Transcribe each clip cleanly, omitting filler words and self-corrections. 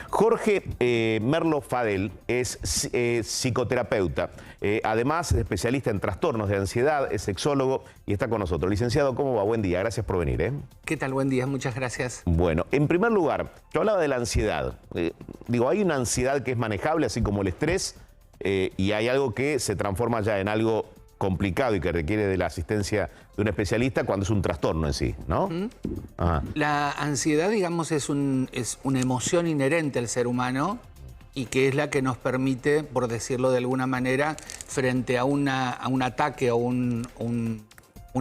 Jorge Merlo Fadel es psicoterapeuta, además es especialista en trastornos de ansiedad, es sexólogo y está con nosotros. Licenciado, ¿cómo va? Buen día, gracias por venir. ¿Qué tal? Buen día, muchas gracias. Bueno, en primer lugar, yo hablaba de la ansiedad. Hay una ansiedad que es manejable, así como el estrés, y hay algo que se transforma ya en algo complicado y que requiere de la asistencia de un especialista cuando es un trastorno en sí, ¿no? Ajá. La ansiedad, digamos, es una emoción inherente al ser humano y que es la que nos permite, por decirlo de alguna manera, frente a un ataque o un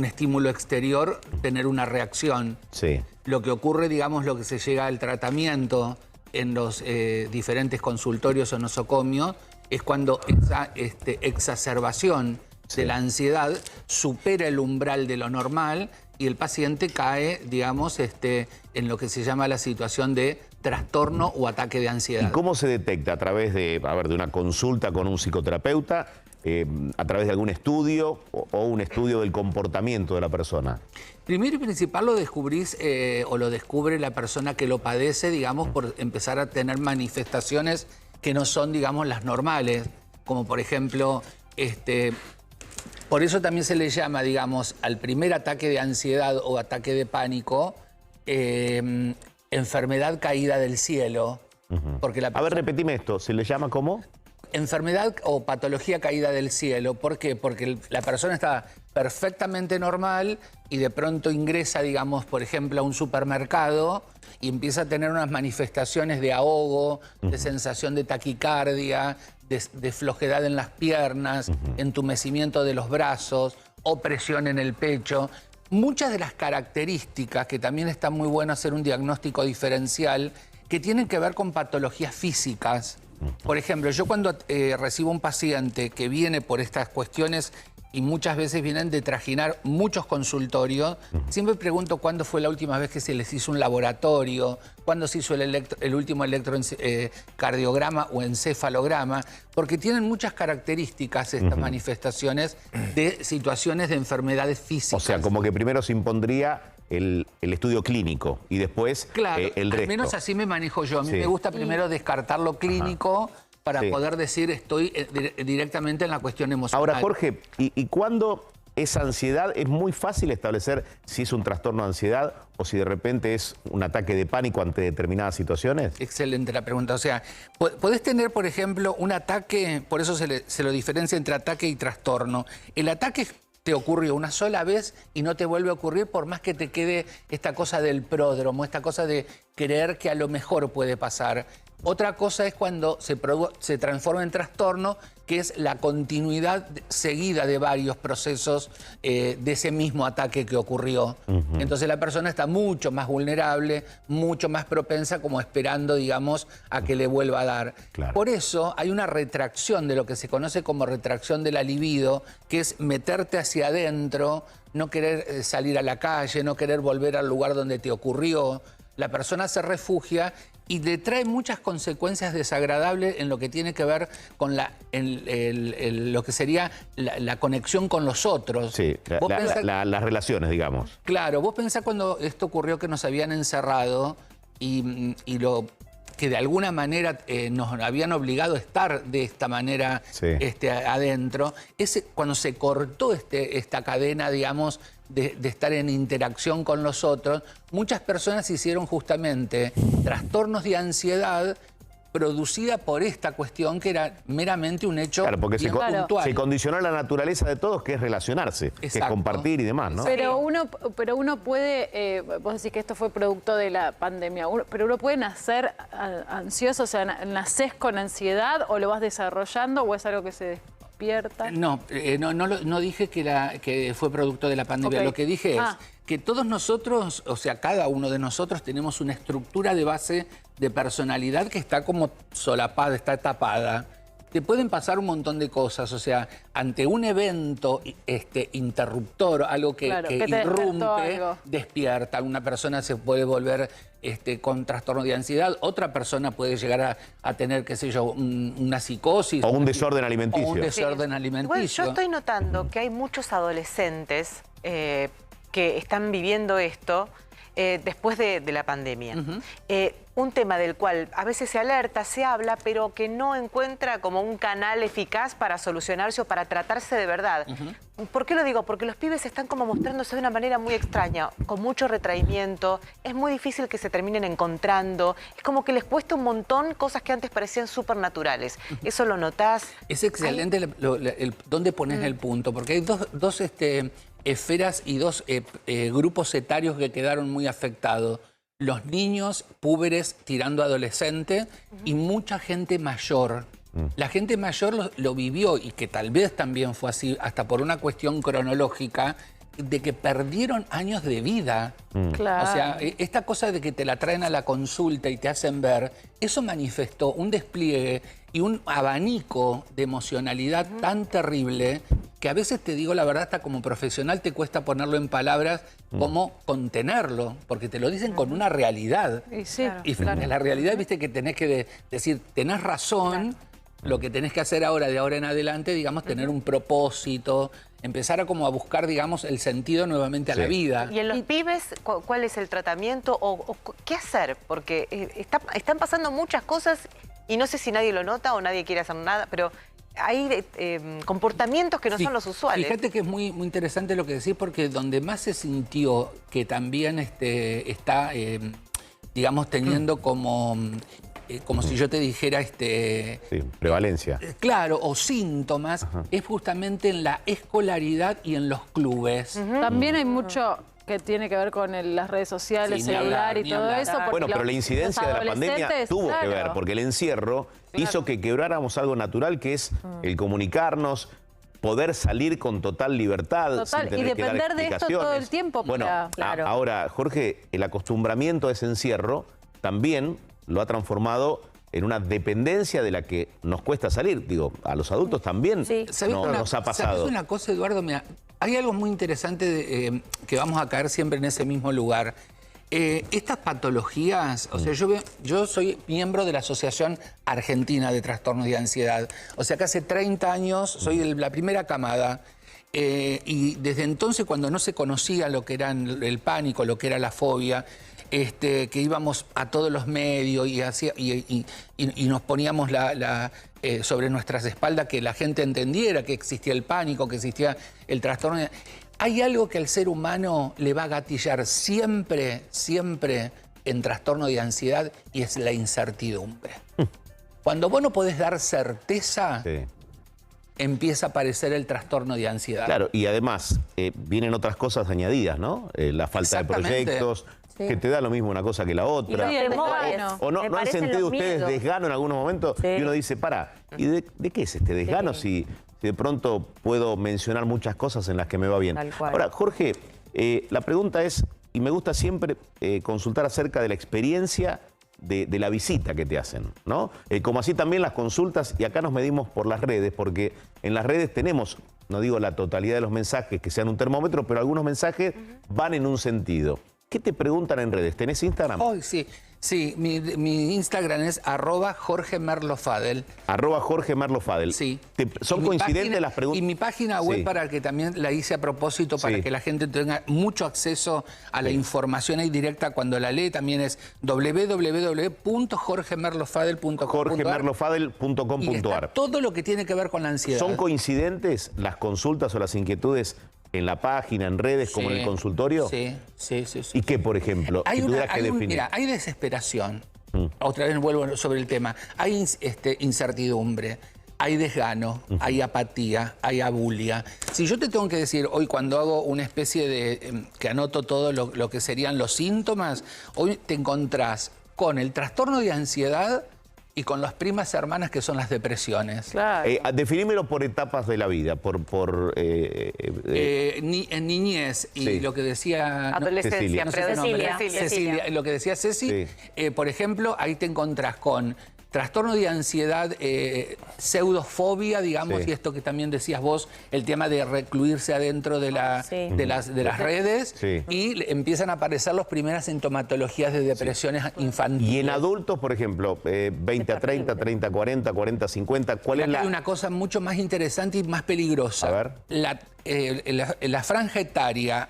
estímulo exterior, tener una reacción. Sí. Lo que ocurre, digamos, lo que se llega al tratamiento en los diferentes consultorios o nosocomios es cuando esa exacerbación de la ansiedad supera el umbral de lo normal y el paciente cae, digamos, en lo que se llama la situación de trastorno o ataque de ansiedad. ¿Y cómo se detecta? ¿A través de una consulta con un psicoterapeuta? ¿A través de algún estudio o un estudio del comportamiento de la persona? Primero y principal lo descubrís o lo descubre la persona que lo padece, digamos, por empezar a tener manifestaciones que no son, digamos, las normales, como por ejemplo, por eso también se le llama, digamos, al primer ataque de ansiedad o ataque de pánico, enfermedad caída del cielo. Porque A ver, repetime esto, ¿se le llama cómo? Enfermedad o patología caída del cielo. ¿Por qué? Porque la persona está perfectamente normal y de pronto ingresa, digamos, por ejemplo, a un supermercado y empieza a tener unas manifestaciones de ahogo, de sensación de taquicardia, de flojedad en las piernas, entumecimiento de los brazos, opresión en el pecho. Muchas de las características, que también está muy bueno hacer un diagnóstico diferencial, que tienen que ver con patologías físicas. Por ejemplo, yo cuando recibo un paciente que viene por estas cuestiones y muchas veces vienen de trajinar muchos consultorios, siempre pregunto cuándo fue la última vez que se les hizo un laboratorio, cuándo se hizo el último electrocardiograma o encefalograma, porque tienen muchas características estas manifestaciones de situaciones de enfermedades físicas. O sea, como que primero se impondría el estudio clínico y después claro, el resto. Al menos así me manejo yo. A mí me gusta primero descartar lo clínico para poder decir estoy directamente en la cuestión emocional. Ahora, Jorge, ¿y cuándo esa ansiedad es muy fácil establecer si es un trastorno de ansiedad o si de repente es un ataque de pánico ante determinadas situaciones? Excelente la pregunta. O sea, podés tener, por ejemplo, un ataque, por eso se lo diferencia entre ataque y trastorno. El ataque te ocurrió una sola vez y no te vuelve a ocurrir por más que te quede esta cosa del pródromo, esta cosa de creer que a lo mejor puede pasar. Otra cosa es cuando se transforma en trastorno, que es la continuidad seguida de varios procesos de ese mismo ataque que ocurrió. Entonces la persona está mucho más vulnerable, mucho más propensa, como esperando, digamos, a que le vuelva a dar. Claro. Por eso hay una retracción de lo que se conoce como retracción de la libido, que es meterte hacia adentro, no querer salir a la calle, no querer volver al lugar donde te ocurrió. La persona se refugia y le trae muchas consecuencias desagradables en lo que tiene que ver con lo que sería la conexión con los otros. Sí, las relaciones, digamos. Claro, vos pensás cuando esto ocurrió que nos habían encerrado y que de alguna manera nos habían obligado a estar de esta manera adentro. Cuando se cortó esta cadena, digamos, de estar en interacción con los otros, muchas personas hicieron justamente trastornos de ansiedad producida por esta cuestión que era meramente un hecho puntual. Se condicionó la naturaleza de todos, que es relacionarse, que es compartir y demás, ¿no? Pero uno puede, vos decís que esto fue producto de la pandemia, pero uno puede nacer ansioso, o sea, ¿nacés con ansiedad o lo vas desarrollando o es algo que se despierta? No dije que fue producto de la pandemia. Lo que dije es que todos nosotros, o sea, cada uno de nosotros tenemos una estructura de base de personalidad que está como solapada, está tapada. Te pueden pasar un montón de cosas, o sea, ante un evento interruptor, algo que irrumpe, despierta. Una persona se puede volver con trastorno de ansiedad, otra persona puede llegar a tener, qué sé yo, una psicosis. O un desorden alimenticio. O un desorden alimenticio. Bueno, yo estoy notando que hay muchos adolescentes que están viviendo esto después de la pandemia. Un tema del cual a veces se alerta, se habla, pero que no encuentra como un canal eficaz para solucionarse o para tratarse de verdad. ¿Por qué lo digo? Porque los pibes están como mostrándose de una manera muy extraña, con mucho retraimiento, es muy difícil que se terminen encontrando, es como que les cuesta un montón cosas que antes parecían súper naturales. ¿Eso lo notás? Es excelente dónde pones el punto, porque hay dos esferas y dos grupos etarios que quedaron muy afectados. Los niños púberes tirando a adolescente y mucha gente mayor. La gente mayor lo vivió y que tal vez también fue así, hasta por una cuestión cronológica, de que perdieron años de vida. Claro. O sea, esta cosa de que te la traen a la consulta y te hacen ver, eso manifestó un despliegue y un abanico de emocionalidad tan terrible que a veces, te digo la verdad, hasta como profesional te cuesta ponerlo en palabras cómo contenerlo, porque te lo dicen con una realidad. Y sí, Y frente a la realidad, viste que tenés que decir, tenés razón, lo que tenés que hacer ahora, de ahora en adelante, digamos, tener un propósito, empezar a como a buscar, digamos, el sentido nuevamente a la vida. ¿Y en los pibes cuál es el tratamiento o qué hacer? Porque están pasando muchas cosas y no sé si nadie lo nota o nadie quiere hacer nada, pero hay comportamientos que no son los usuales. Fíjate que es muy interesante lo que decís, porque donde más se sintió que también está, digamos, teniendo como si yo te dijera... Sí, prevalencia. Claro, o síntomas, es justamente en la escolaridad y en los clubes. También hay mucho que tiene que ver con las redes sociales, Sí, ni celular hablar, y ni todo hablar. eso. porque Bueno, pero la los incidencia de la pandemia adolescentes, tuvo que claro. ver, porque el encierro hizo que quebráramos algo natural, que es el comunicarnos, poder salir con total libertad. Total, sin tener y que dar depender de esto todo explicaciones. el tiempo. Bueno, claro. ahora, Jorge, el acostumbramiento a ese encierro también lo ha transformado en una dependencia de la que nos cuesta salir. Digo, a los adultos también nos ha pasado. ¿Sabés una cosa, Eduardo? Mira, hay algo muy interesante que vamos a caer siempre en ese mismo lugar. Estas patologías, o sea, yo soy miembro de la Asociación Argentina de Trastornos de Ansiedad. O sea que hace 30 años soy la primera camada. Y desde entonces, cuando no se conocía lo que era el pánico, lo que era la fobia, que íbamos a todos los medios y nos poníamos sobre nuestras espaldas que la gente entendiera que existía el pánico, que existía el trastorno. Hay algo que al ser humano le va a gatillar siempre en trastorno de ansiedad y es la incertidumbre. Cuando vos no podés dar certeza, empieza a aparecer el trastorno de ansiedad. Claro, y además vienen otras cosas añadidas, ¿no? La falta de proyectos, que te da lo mismo una cosa que la otra. Y el desgano. ¿O no han sentido ustedes desgano en algunos momentos? Y uno dice, para, ¿y de qué es este desgano si de pronto puedo mencionar muchas cosas en las que me va bien? Tal cual. Ahora, Jorge, la pregunta es, y me gusta siempre consultar acerca de la experiencia de la visita que te hacen, ¿no? Como así también las consultas, y acá nos medimos por las redes, porque en las redes tenemos, no digo la totalidad de los mensajes que sean un termómetro, pero algunos mensajes van en un sentido. ¿Qué te preguntan en redes? ¿Tenés Instagram? Oh, sí, mi Instagram es @JorgeMerloFadel. @JorgeMerloFadel. Sí. ¿Son coincidentes las preguntas? Y mi página web, Sí. para que también la hice a propósito, para que la gente tenga mucho acceso a la información ahí directa cuando la lee, también es www.jorgemerlofadel.com.ar. jorgemerlofadel.com.ar. Y está todo lo que tiene que ver con la ansiedad. ¿Son coincidentes las consultas o las inquietudes en la página, en redes, como en el consultorio? Sí. ¿Y qué, por ejemplo? Si tuvieras que definir. Mira, hay desesperación. Otra vez vuelvo sobre el tema. Hay incertidumbre, hay desgano, hay apatía, hay abulia. Si yo te tengo que decir hoy, cuando hago una especie de... que anoto todo lo que serían los síntomas, hoy te encontrás con el trastorno de ansiedad y con las primas hermanas que son las depresiones. Claro. Definímelo por etapas de la vida, En niñez y lo que decía... Adolescencia, Cecilia. Cecilia. Lo que decía Ceci, por ejemplo, ahí te encontrás con trastorno de ansiedad, pseudofobia, digamos, y esto que también decías vos, el tema de recluirse adentro de las redes, y empiezan a aparecer las primeras sintomatologías de depresiones infantiles. Y en adultos, por ejemplo, 20 a 30, 30 a 40, 40 a 50, ¿cuál es la...? Hay una cosa mucho más interesante y más peligrosa. A ver. La franja etaria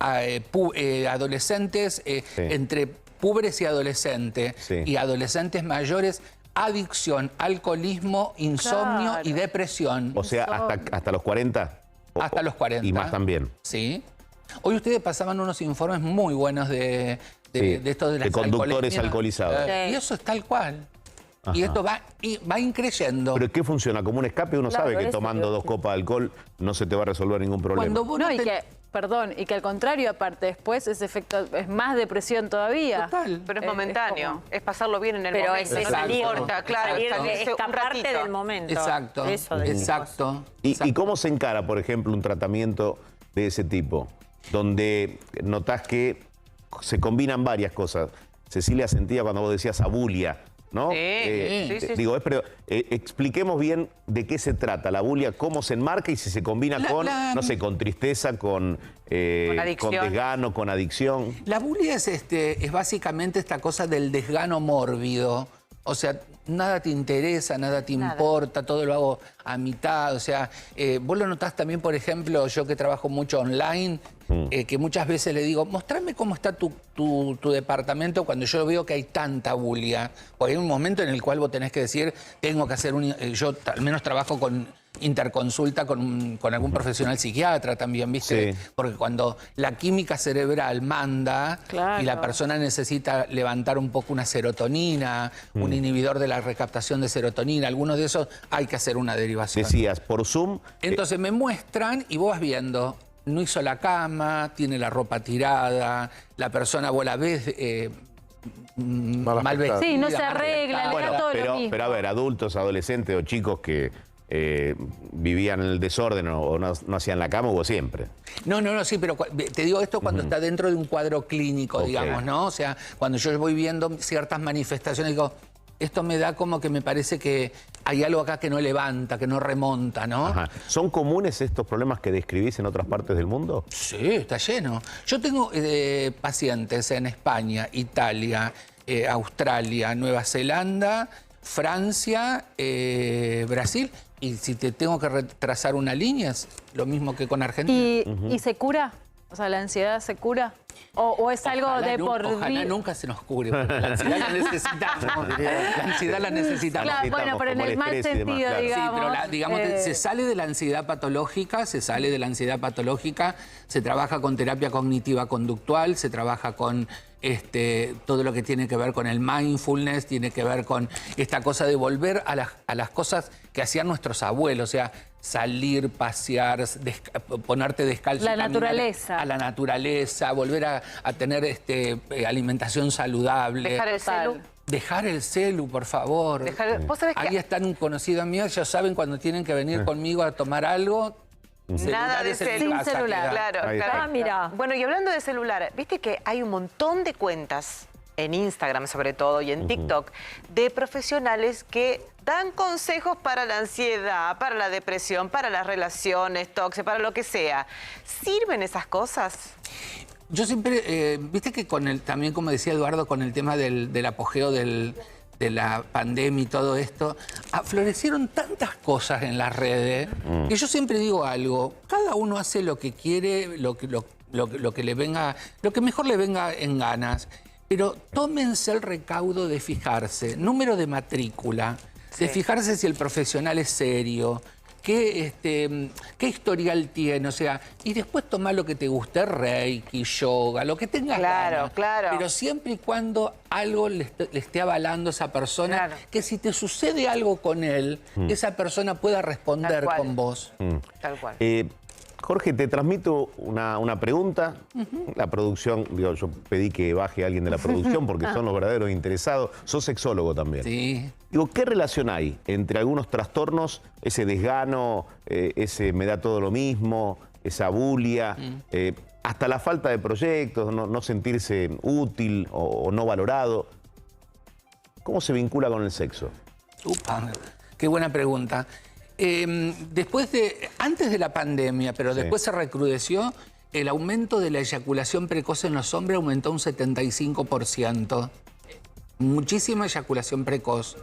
adolescentes, entre púberes y adolescentes, y adolescentes mayores, adicción, alcoholismo, insomnio y depresión. O sea, hasta los 40. Hasta los 40. Y más también. Sí. Hoy ustedes pasaban unos informes muy buenos de esto de las de conductores alcoholizados. Y eso es tal cual. Ajá. Y esto va increyendo. ¿Pero qué funciona? ¿Como un escape? Uno sabe que tomando 2 copas de alcohol no se te va a resolver ningún problema. Cuando vos y que al contrario, aparte, después ese efecto es más depresión todavía. Total. Pero es momentáneo, es pasarlo bien en el pero momento. es salir, claro, escaparte del momento. Exacto, exacto. ¿Y cómo se encara, por ejemplo, un tratamiento de ese tipo? Donde notás que se combinan varias cosas. Cecilia sentía cuando vos decías abulia, ¿no? Sí. Digo, expliquemos bien de qué se trata la abulia, cómo se enmarca y si se combina no sé, con tristeza, con desgano, con adicción. La bulia es básicamente esta cosa del desgano mórbido. O sea, nada te interesa, nada te importa, todo lo hago a mitad. O sea, vos lo notás también, por ejemplo, yo que trabajo mucho online, que muchas veces le digo, mostrame cómo está tu departamento cuando yo veo que hay tanta bulia. Porque hay un momento en el cual vos tenés que decir, tengo que hacer yo al menos trabajo con interconsulta con algún profesional psiquiatra también, ¿viste? Sí. Porque cuando la química cerebral manda y la persona necesita levantar un poco una serotonina, un inhibidor de la recaptación de serotonina, algunos de esos hay que hacer una derivación. Decías, por Zoom. Entonces me muestran y vos vas viendo, no hizo la cama, tiene la ropa tirada, la persona vos la ves mal vestida. Sí, no se mal arregla, redactada. le da todo lo mismo. Pero a ver, adultos, adolescentes o chicos que vivían en el desorden o no hacían la cama, hubo siempre. No, sí, pero te digo esto cuando está dentro de un cuadro clínico, digamos, ¿no? O sea, cuando yo voy viendo ciertas manifestaciones, digo, esto me da como que me parece que hay algo acá que no levanta, que no remonta, ¿no? Ajá. ¿Son comunes estos problemas que describís en otras partes del mundo? Sí, está lleno. Yo tengo pacientes en España, Italia, Australia, Nueva Zelanda, Francia, Brasil. Y si te tengo que trazar una línea, es lo mismo que con Argentina. ¿Y se cura? O sea, ¿la ansiedad se cura? ¿O es algo de por vida? Ojalá nunca se nos cure, porque la ansiedad la necesitamos. La ansiedad la necesitamos. Claro, bueno, pero en el mal sentido, claro. digamos. Sí, pero digamos, se sale de la ansiedad patológica, se trabaja con terapia cognitiva conductual, se trabaja con todo lo que tiene que ver con el mindfulness, tiene que ver con esta cosa de volver a las cosas que hacían nuestros abuelos, o sea, salir, pasear, ponerte descalzo. La naturaleza. A la naturaleza, volver a tener alimentación saludable. Dejar el celu. Dejar el celu, por favor. ¿Vos sabés que Ahí están un conocido mío, ya saben cuando tienen que venir conmigo a tomar algo. nada de Sin celular. Claro. Mira. Bueno, y hablando de celular, viste que hay un montón de cuentas en Instagram sobre todo y en TikTok de profesionales que dan consejos para la ansiedad, para la depresión, para las relaciones tóxicas, para lo que sea. ¿Sirven esas cosas? Yo siempre, viste que también como decía Eduardo, con el tema del apogeo de la pandemia y todo esto, florecieron tantas cosas en las redes que yo siempre digo algo, cada uno hace lo que quiere, lo que le venga, lo que mejor le venga en ganas, pero tómense el recaudo de fijarse, número de matrícula, de fijarse si el profesional es serio, qué historial tiene, o sea, y después tomar lo que te guste, reiki, yoga, lo que tengas ganas. Claro. Pero siempre y cuando algo le esté avalando a esa persona, que si te sucede algo con él, esa persona pueda responder con vos. Tal cual. Jorge, te transmito una pregunta. La producción, digo, yo pedí que baje alguien de la producción porque son los verdaderos interesados. Sos sexólogo también. Sí. Digo, ¿qué relación hay entre algunos trastornos, ese desgano, ese me da todo lo mismo, esa bulia, hasta la falta de proyectos, no sentirse útil o no valorado? ¿Cómo se vincula con el sexo? Upa, qué buena pregunta. Antes de la pandemia, pero después se recrudeció, el aumento de la eyaculación precoz en los hombres aumentó un 75%. Muchísima eyaculación precoz.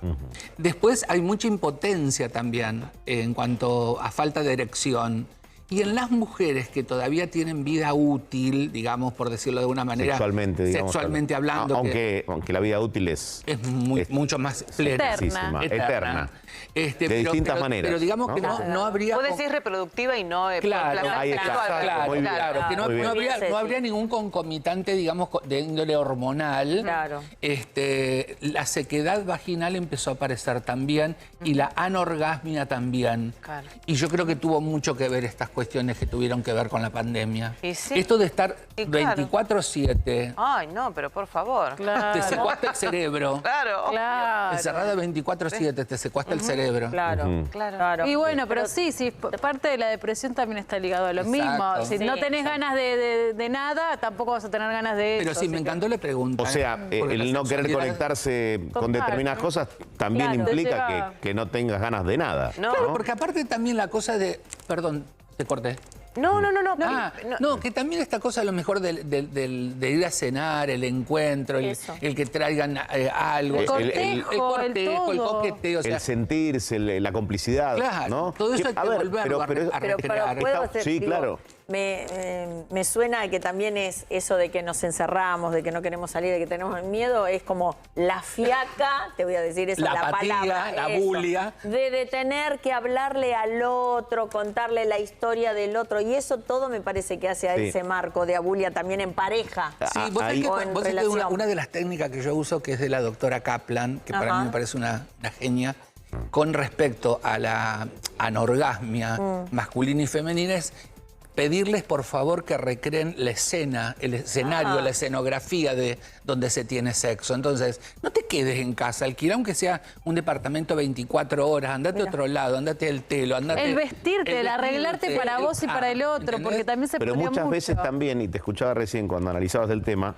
Después hay mucha impotencia también en cuanto a falta de erección. Y en las mujeres que todavía tienen vida útil, digamos, por decirlo de una manera... Sexualmente hablando. Aunque la vida útil es mucho más plena. Eterna. De distintas maneras. Pero digamos que no habría... Puede ser reproductiva y no... Claro, ahí está. Claro, que no habría ningún concomitante, digamos, de índole hormonal. Claro. La sequedad vaginal empezó a aparecer también y la anorgasmia también. Claro. Y yo creo que tuvo mucho que ver estas cuestiones que tuvieron que ver con la pandemia. Y sí. Esto de estar Y claro. 24/7. Ay, no, pero por favor. Te secuestra el cerebro. Claro. Encerrada 24/7, te secuestra el cerebro. Claro. Y bueno, pero sí, parte de la depresión también está ligado a lo mismo. Si no tenés ganas de nada, tampoco vas a tener ganas de Pero eso. sí, me encantó la pregunta. O sea, el no querer conectarse con determinadas cosas también implica que no tengas ganas de nada. No. Claro, porque aparte también la cosa de... Perdón, te corté. No, que también esta cosa a lo mejor de ir a cenar, el encuentro, el que traigan algo. El cortejo, el coqueteo. O sea, el sentirse, la complicidad. Claro, ¿no? todo eso hay que volverlo a recrear. puedo hacer, Sí, digo, claro. Me suena que también es eso de que nos encerramos, de que no queremos salir, de que tenemos miedo, es como la fiaca, te voy a decir esa La la apatía, palabra. la eso, bulia. de tener que hablarle al otro, contarle la historia del otro. Y eso todo me parece que hace a ese marco de abulia también en pareja. Sí, vos sabés que una de las técnicas que yo uso, que es de la doctora Kaplan, que para mí me parece una genia, con respecto a la anorgasmia masculina y femenina, es pedirles por favor que recreen la escena, el escenario, la escenografía de donde se tiene sexo. Entonces, no te quedes en casa, alquila aunque sea un departamento 24 horas, andate a otro lado, andate al telo, andate... El vestirte, el arreglarte para vos y para el otro, ¿entendés? porque también se Pero podría muchas mucho. veces también, y te escuchaba recién cuando analizabas el tema,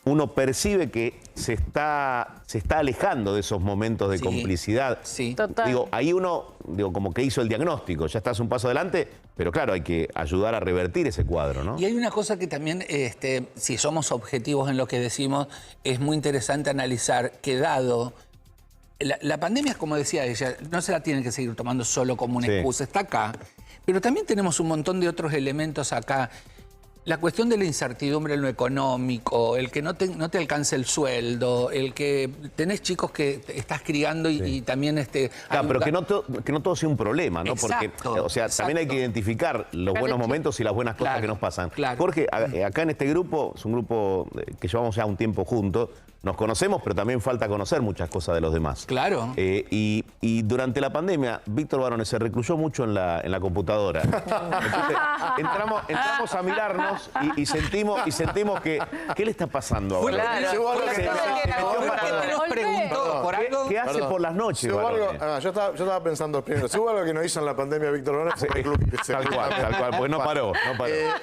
uno percibe que se está alejando de esos momentos de complicidad. Sí. Total. Ahí uno, como que hizo el diagnóstico, ya estás un paso adelante, pero claro, hay que ayudar a revertir ese cuadro, ¿no? Y hay una cosa que también, si somos objetivos en lo que decimos, es muy interesante analizar que dado... La pandemia, como decía ella, no se la tienen que seguir tomando solo como una excusa, está acá. Pero también tenemos un montón de otros elementos acá. La cuestión de la incertidumbre en lo económico, el que no te alcance el sueldo, el que tenés chicos que estás criando y también... Claro, pero que no todo sea un problema, ¿no? Exacto, porque, o sea, también hay que identificar los buenos momentos y las buenas cosas que nos pasan. Claro. Jorge, acá en este grupo, es un grupo que llevamos ya un tiempo juntos, nos conocemos, pero también falta conocer muchas cosas de los demás. Claro. Y durante la pandemia, Víctor Barone se recluyó mucho en la computadora. Entonces, entramos a mirarnos y sentimos que... ¿Qué le está pasando ahora? ¿Qué hace por las noches? Yo estaba pensando primero, si hubo algo que no hizo en la pandemia Víctor Barone, fue recluirse. Tal cual, pues no paró.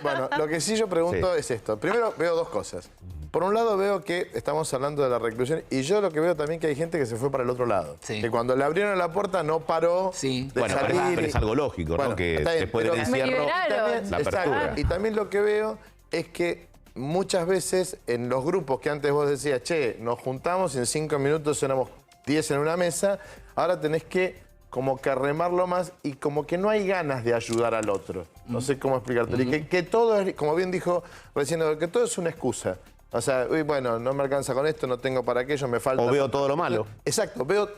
Bueno, lo que sí yo pregunto es esto. Primero veo dos cosas. Por un lado veo que estamos hablando de la reclusión y yo lo que veo también que hay gente que se fue para el otro lado. Sí. Que cuando le abrieron la puerta no paró de salir. Pero es algo lógico, ¿no? Que después del encierro, la apertura. Y también lo que veo es que muchas veces en los grupos que antes vos decías, che, nos juntamos y en 5 minutos éramos 10 en una mesa, ahora tenés que como que remarlo más y como que no hay ganas de ayudar al otro. No sé cómo explicártelo. Y que todo es, como bien dijo recién, que todo es una excusa. O sea, uy, bueno, no me alcanza con esto, no tengo para aquello, me falta... O veo todo lo malo. Exacto, veo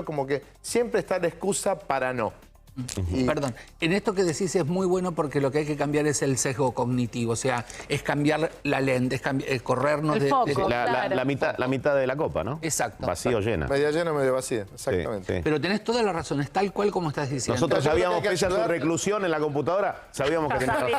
como que siempre está la excusa para no. Perdón, en esto que decís es muy bueno porque lo que hay que cambiar es el sesgo cognitivo, o sea, es cambiar la lente, es corrernos El foco. La mitad de la copa, ¿no? Exacto. Vacío o llena. Media llena, medio vacía, exactamente. Sí. Pero tenés toda la razón, es tal cual como estás diciendo. Nosotros sabíamos creo que hay que que ella su ayudar. reclusión en la computadora, sabíamos que tenía razón.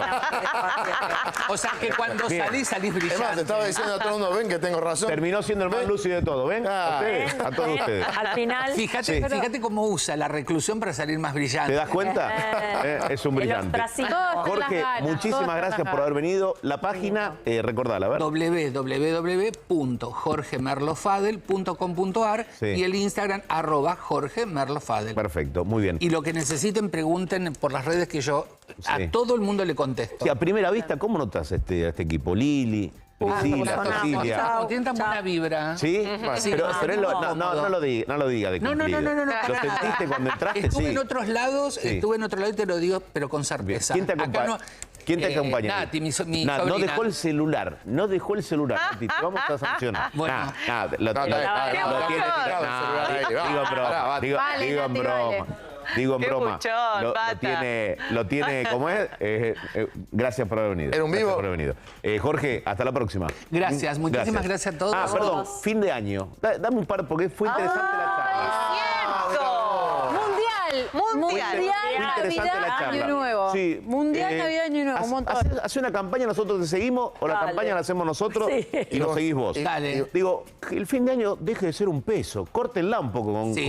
O sea, que cuando salís Es más, te brillante. estaba diciendo a todo el mundo, ven que tengo razón. Terminó siendo el más lúcido de todo, ¿ven? A ustedes, a todos ustedes. Al final, Fíjate cómo usa la reclusión para salir más brillante. ¿Te das cuenta? Es un brillante. ostracismo. Jorge, muchísimas gracias por haber venido. La página, recordala, a ver. www.jorgemerlofadel.com.ar y el Instagram @jorgemerlofadel. Perfecto, muy bien. Y lo que necesiten, pregunten por las redes que yo a todo el mundo le contesto. Sí, a primera vista, ¿cómo notas a este equipo? Lili, Priscila, sonamos. Cecilia. Chao. Tienen tan buena vibra. ¿Sí? Sí, pero él no lo diga de No, cumplido. no. ¿Lo sentiste cuando entraste? Estuve Sí. en otros lados, Sí. y te lo digo, pero con certeza. ¿Quién te Acá acompaña? no- ¿Quién te acompaña? Nati, mi No sobrina. dejó el celular. No dejó el celular. Nati, te vamos a sancionar. Bueno. Lo tiene. Digo en broma. Digo en Qué broma. buchón, Pata. Lo tiene, ¿cómo es? Gracias por haber venido. Era un Gracias vivo. por haber venido. Jorge, hasta la próxima. Gracias, muchísimas gracias a todos. Perdón, fin de año. Dame un par, porque fue interesante la charla. Mundial, Fue interesante la Navidad, charla. Año Nuevo. Sí, Mundial, Navidad, Año Nuevo, un montón. Hace una campaña, nosotros te seguimos, o la Dale. campaña la hacemos nosotros Sí. y nos seguís vos. Dale. Digo, que el fin de año deje de ser un peso, córtenla un poco con, Sí.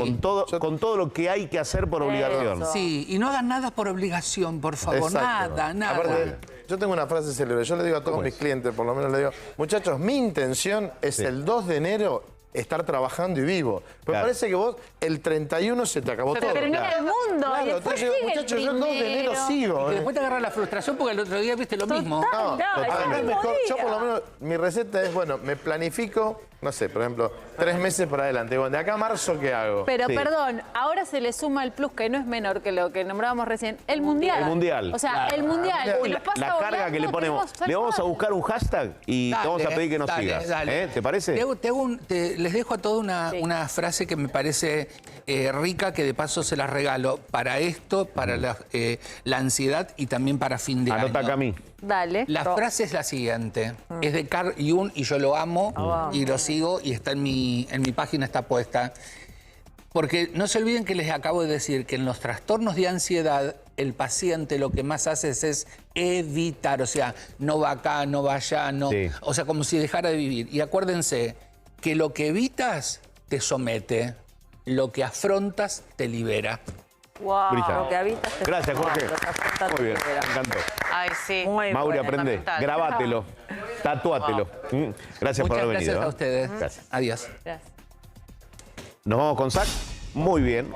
con todo lo que hay que hacer por obligación. Sí, y no hagan nada por obligación, por favor. Exacto. Nada. Aparte, yo tengo una frase célebre, yo le digo a todos mis clientes, por lo menos le digo, muchachos, mi intención es el 2 de enero estar trabajando y vivo. Pero Claro. parece que vos el 31 se te acabó todo. termina el mundo y después entonces yo digo, sigue el muchachos, yo el 2 de enero primero. sigo. Y después te agarra la frustración porque el otro día viste lo mismo. No, No, a es ver, el no es mismo mejor. Yo día. por lo menos, mi receta es, bueno, me planifico, no sé, por ejemplo, 3 meses para adelante. Bueno, de acá a marzo, ¿qué hago? Pero Sí. perdón, ahora se le suma el plus que no es menor que lo que nombrábamos recién, el mundial. El mundial. O sea, Claro. el mundial. Uy, que nos pasa la carga que le volando, ponemos. tenemos Le vamos a salvar. buscar un hashtag y te vamos a pedir que nos sigas. Dale. ¿Te parece? Les dejo a todos una frase que me parece rica, que de paso se las regalo para esto, para la ansiedad y también para fin de Anota año. acá a mí. Dale. La frase es la siguiente. Es de Carl Jung y yo lo amo y lo sigo y está en mi página, está puesta. Porque no se olviden que les acabo de decir que en los trastornos de ansiedad el paciente lo que más hace es evitar, o sea, no va acá, no va allá, no, Sí. o sea, como si dejara de vivir. Y acuérdense que lo que evitas te somete, lo que afrontas te libera. Wow, Brillante. lo que habitas te- Gracias, Jorge. Lo que afrontas Muy bien, te me libera. encantó. Ay, sí. Muy Mauri, buena. aprende, fundamental. grabátelo, tatuátelo. Gracias por Muchas haber gracias venido. a ustedes. Gracias. Adiós. Gracias. Nos vamos con Zach. Muy bien.